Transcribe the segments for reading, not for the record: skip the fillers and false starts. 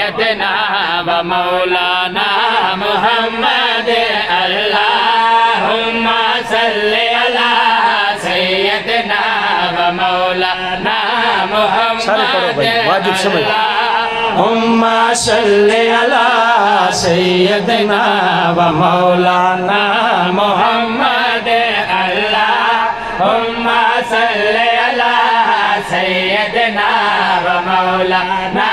سیدنا و مولانا محمد اللہم صلی علی سیدنا و مولانا محمد اللہم صلی علی سیدنا و مولانا محمد اللہم صلی علی سیدنا و مولانا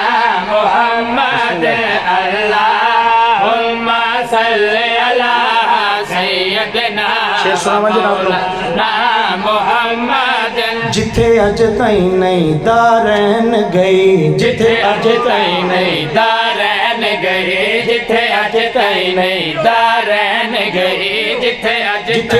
محمد اللہم صلی علی سیدنا و مولانا محمد جتھے اج تائیں نہیں دارین گئی جتھے اج تائیں نہیں دارین گئی جتھے اج تائیں نہیں دارین گئی جتھے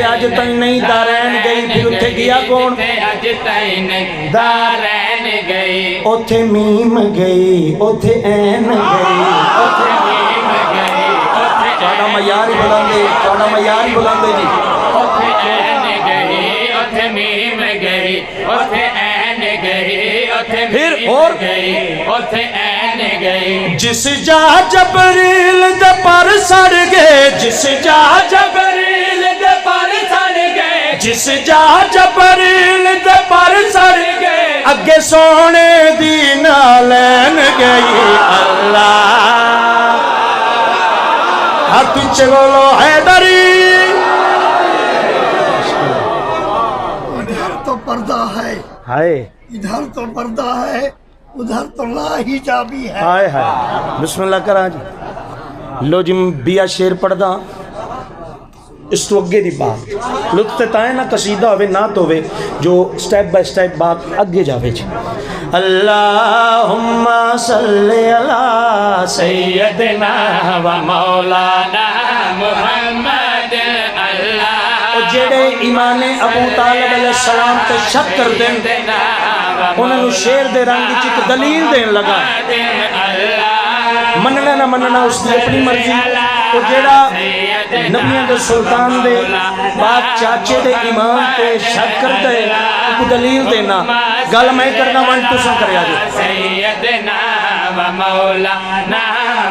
اج تائیں نہیں دارین گئی پھر اتھے گیا کون جتھے اج تائیں نہیں دارین گئی اوتھے میم گئی اوتھے این گئی اوتھے میم گئی اوتھے تھوڑا معیار ہی بلندے تھوڑا معیار ہی بلندے جی اوتھے این گئی اوتھے میم گئی اوتھے این گئی اوتھے میم گئی اوتھے این گئی جس جا جبریل دے پر سڑ گئے جس جا جبریل دے پر سڑ گئے جس جا جبریل دے پر سڑ گئے اگے سونے دی نالین گئی اللہ ہاتھ پیچھے بولو حیدری ادھر تو پردہ ہے ہائے ادھر تو پردہ ہے ادھر تو لا حجابی ہے ہائے ہائے بسم اللہ کرا جی لو جی بیا شیر پڑھ دا اس تو اگے دی بات لطف تائیں نہ قصیدہ ہوئے نہ تو ہوئے جو سٹیپ بائی سٹیپ بات اگے جاوے جی اللہم صلی علی سیدنا و مولانا محمد اور جیڑے ایمان ابو طالب علیہ السلام تے شک کر دیں انہوں نے شیر دے رنگ چک دلیل دین لگا مننا نہ مننا اس نے اپنی مرضی اور جیڑا نبیان دے سلطان دے بات چاچے دے امام تے شک کر دے کو دلیل دینا گل میں کرنا وانٹ تو سن کریا جو سیدنا و مولانا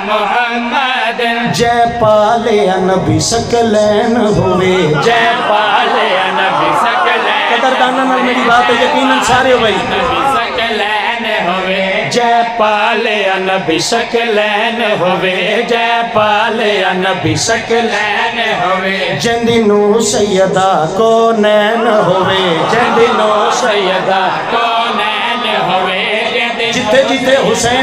محمد جے پالے نبی سکلین ہوئے جے پالے نبی سکلین قدردانہ نال میری بات ہے یقیناً سارے ہوئی نبی سکلین ہوئے جے پالے نبی سکلین ہوئے جے پالے نبی سکلین ہوئے جندی نو سیدہ کو نین ہوئے جندی نو سیدہ کونین ہوئے جتے جتے حسین